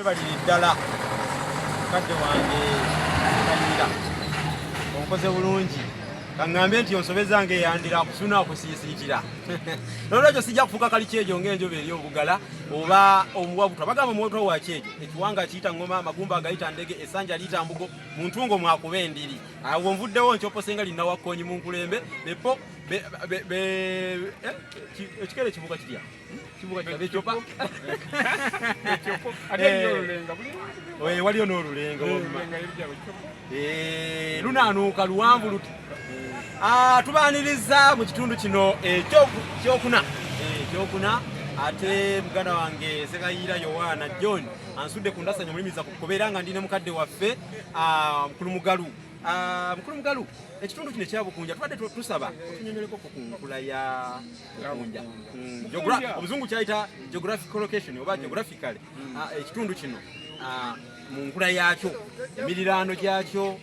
Bali ddala kadde wange kayira onkoze bulungi kaŋŋambe nti onsobezange yandira kusuna okusiisiikira nolwekyo sijja kufuuka kali kyejo ng'enjobe eri obugala oba omuwabutwa bagamba omuwabutwa wa kyejo ekiwanga kiyita ngoma amagumba agayita ndege essanja liyita mbugo mu ntungo mwakuba endiri awo nvuddewo nkyoposenga linnawakkonyi mu nkulembe bepo ekikere kibuga kirya kibuga kirya becopa waliyo n'olulenga lunaanuuka luwanvu luti tubaaniriza mu kitundu kino ekyokuna ate muganda wange Sekayira Yohana John ansudde ku ndasanya mulimiza kukobeera nga ndine mukadde waffe mukulu mugalu ekitundu kino ekya Bukunja tubadde tusaba otunyonyoleko ku nkula ya Bukunja omuzungu kyayita geographical location oba geographically ekitundu kino mu nkula yakyo emiriraano gyakyo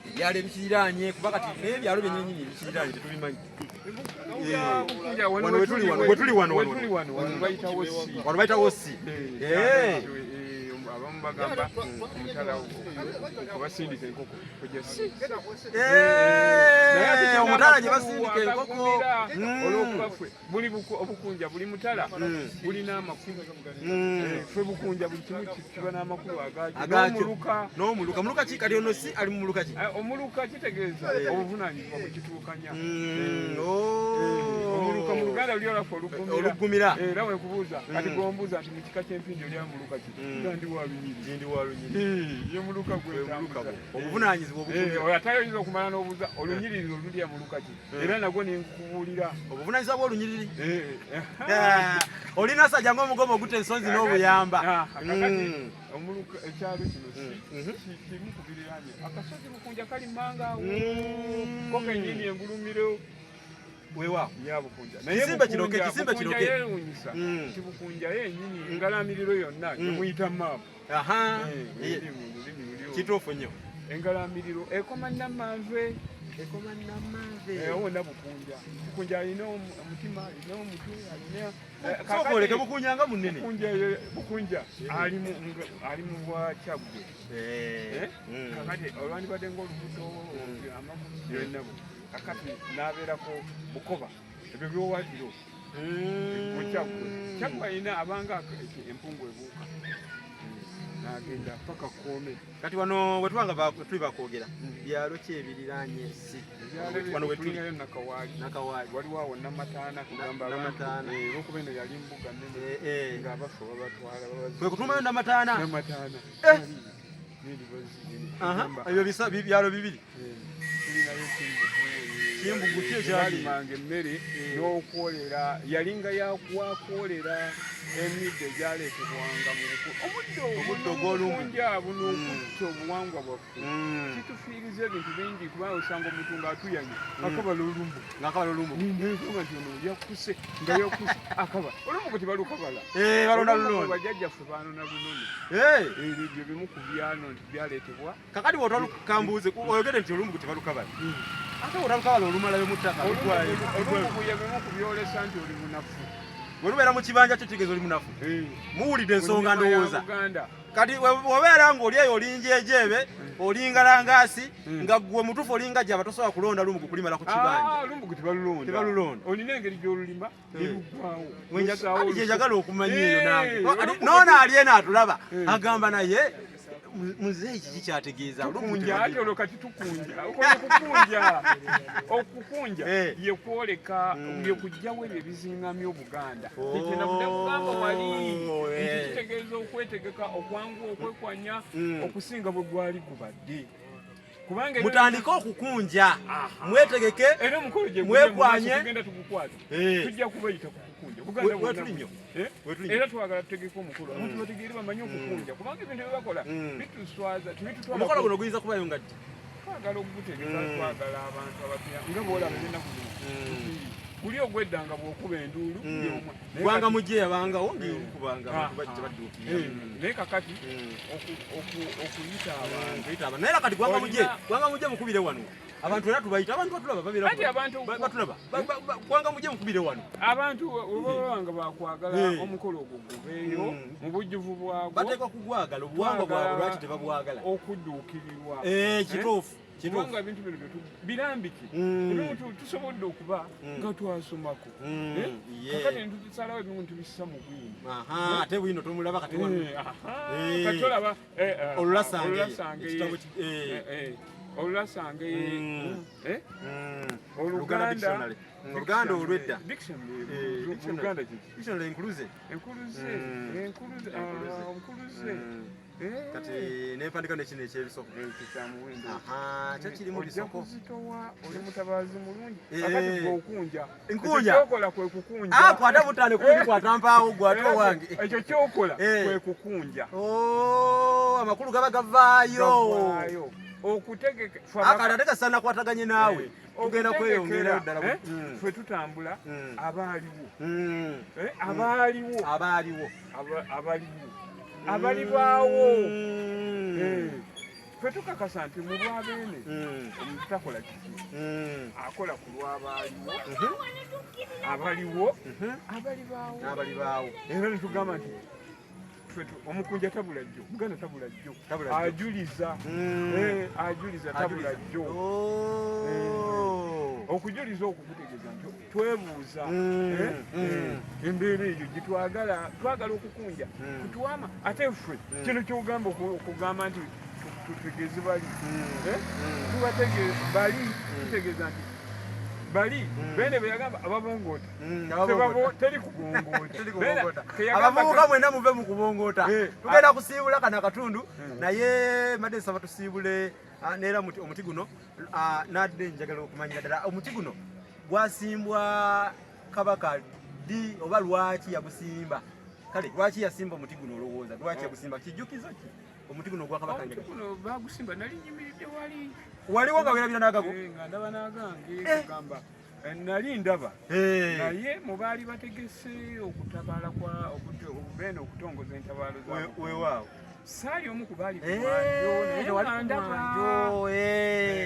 ebyalo ebikiriraanye kuba kati n'ebyalo byennyini ebikiriraanye tetubimanyi wano bayitawo si abamu bagamba omutala obasindika enkoko kujja si omutala gye basindika enkoko olwokubaffe buli Obukunja buli mutala bulina amakulu ffe Bukunja buli kimu kiba n'amakulu agakyo n'omuluka ki kati ono si ali mu muluka ki omuluka kitegeeza obuvunaanyizibwa bwe kituukanya omuluka mu Luganda luli olaffe olugumira era wekubuuza kati gwombuuza nti mu kika ky'empindi oli amuluka ki ndi wa lunyiriri ye muluka gwemuluka obuvunaanyizibwa atayoyinza okumala n'obuuza olunyiriri olulya muluka ki era nagwo nenkubuulira obuvunaanyizibwa bw'olunyiriri olina sajja ng'omugomo ogutta ensonzi n'obuyamba omuluka ekyalo kino kimu ku biriraanye akasozi Bukunja kali mangaawo ko kennyini engulumiro wewa ya Bukunja kisimbe kiroke yeewuunyisa nti Bukunja yennyini engalamiriro yonna gyemuyita maapu kituufu nnyo engalamiriro ekoma Namanve wonna Bukunja alina omutima alina omutwe alina oleke Bukunja nga munene Bukunja ali mu bwa Kyaggwe kakati olwandibadde ng'olubuto amagumu byonnabo kakati n'abeerako Bukoba ebyo byowadiro mu Kyaggwe alina abanga empungu ebuuka n'agenda paka Koome kati wano wetubanga tuli bakwogera byalo ki ebiriraanye si wano wetulingayo Nakawaali waliwo awo Namataana kugamba abantu olwokuba eno yali mbuga nnene ng'abafu babatwala kwe kutumayo Namataana ebyo byalo bibiri tulinayo Kimbugu kyalimanga emmere n'okwolera yalinga yakwakwolera emidde egyaleetebwanga mu omuddo gw'Olunja buno okutta obuwangwa bwaffe kitufiiriza ebintu bingi kubanga osanga omuntu ng'atuyanye akabala olumbu nensonga nti ono yakuse nga yakuse akaba olumbu tebalukabala bajjajjaffe baanona lunoni ebyo bimu ku byaleetebwa kakati bw'otalukambuuze oyogere nti olumbu tebalukabala ate otalukabala olumalayo mu ttaka olumbu bimu ku byolesa nti oli munafu bwe lubeera mu kibanja kyo kitegeeza oli munafu muwulidde ensonga ndowooza kati obeera ng'oli eyo olinjeejebe olingalangaasi nga gwe mutufu olinga gyaba tosobola kulonda lumbu kulimala ku kibanja lumbu tebalulonda olina engeri gy'olulima neluggwawo gyejagala okumanya eyo nange noona ali eno atulaba agamba naye muzeeyi kiki kyategeeza Bukunja ate olwo kati tukunja okukunja ye kwoleka ye kujjawo ebyo ebizingamya Obuganda tekena budde kugamba wali nti kitegeeza okwetegeka okwanguwa okwekwanya okusinga bwe gwali gubadde mutandike okukunja mwetegeke era omukolo gye mwekwanye tugenda tugukwata tujja kubayita ku kukunja era twagala tutegeke omukolo abantu bategeere bamanye okukunja kubanga ebintu byebakola bituswaza omukolo guno guyinza kubayo nga ddi twagala okugutegeka twagala abantu abapya nga boolaba ennaku zino kuli ogweddanga bw'okuba enduulu gwanga mujje yabangawo ngikubanga abantu bajja badduukira naye kakati okuyita abantu naye kati gwanga mujje mukubire wano abantu era tubayita abantu batulaba batulaba gwanga mujje mukubire wano abantu obanga bakwagala omukolo ogwo gubeeyo mu bujjuvu bwagwo bateekwa kugwagala obuwangwa bwabwe lwaki tebabwagala okudduukirirwa kituufu kubanga ebintu bino birambike ebimu tusobodde okuba nga twasomako kakati netutusalawo ebimu tubissa mu bwino ate bwino tomulaba kati wano kati olaba olulasange oluganda olwedda enkuluze kati nempandika nekino ekyebisoko kyo kirimu bisoko oli mutabaazi mulungi akati gwokunja nkunja kyokola kwe kukunja kwata butane kunkwata mpaawo gwate wange ekyo kyokola kwe kukunja amakulu gaba gavaayo okutegeka akati ate gasana kwataganye naawe tugenda kweyongera ddala ffe tutambula abalibaawo ffe tukakasa nti mu lwabeene omuntu takola kiki akola ku lw'abaaliwo abalibaawo era netugamba nti omukunja tabula jjo muganda tabula jjo ajuliza tabula jjo okujuliza okwo kutegeeza nti twebuuza embeera eyo gyetwagala okukunja kutuwama ate ffe kino kyogamba okugamba nti tutegeeze bali tutegeeza nti bali bene beyagamba ababongoota teri kubongoota abavubuka mwena muve mu kubongoota tugenda kusiibula kana akatundu naye madde nsaba tusiibule neera omuti guno nadde njagala okumanyira ddala omuti guno gwasimbwa kabaka ddi oba lwaki yagusimba kale lwaki yasimba omuti guno olowooza lwaki yagusimba kijjukizo ki omuti guno ogwakabaka bagusimba nali nyimiridde waliwo nga werabira n'agago nga ndaba n'agange kugamba nali ndaba naye mubaali bategese okutabaala beene okutongoza entabaalo weewaawo saali omu ku baali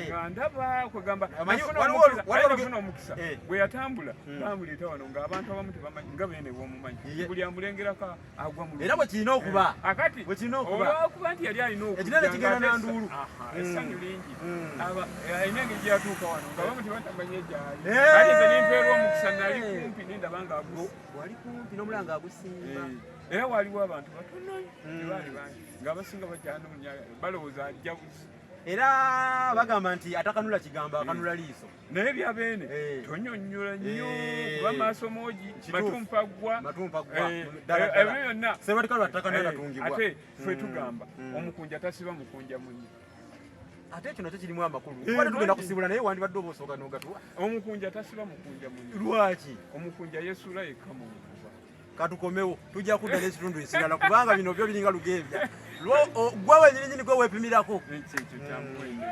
nga ndaba kwegamba nafuna omukisa bwe yatambula bamuleeta wano ng'abantu abamu tebamanyi nga beene b'omumanyi buli amulengerako agwa mu era bwe kirina okuba akati olwokuba nti yali alina ekinene kigenda na nduulu essanyu lingi alina engeri gyeyatuuka wano ng'abamu tebatamanyi egyali ali nze nimpeerwa omukisa nali kumpi nindaba wali kumpi n'omulanga agusimba era waliwo abantu batono tebaali bangi ng'abasinga bajjanoonya balowooza ajja buzi era bagamba nti atakanula kigambo akanula liiso naye byabeene tonyonnyola nnyo kuba maaso moogi matumpaggwa ebyo byonna ate ffe tugamba omukunja tasiba mukunja munye ate kino kyo kirimu amakulu kubadde tugenda kusibula naye wandibadde oba osooka n'ogatuwa omukunja tasiba mukunja munye lwaki omukunja yesuula yekka mu katukomewo tujja kudda n'ekitundu ekirala kubanga bino byo biringa lugebya gwe wenyininyini gwe weepimirako ekyo kyamuwende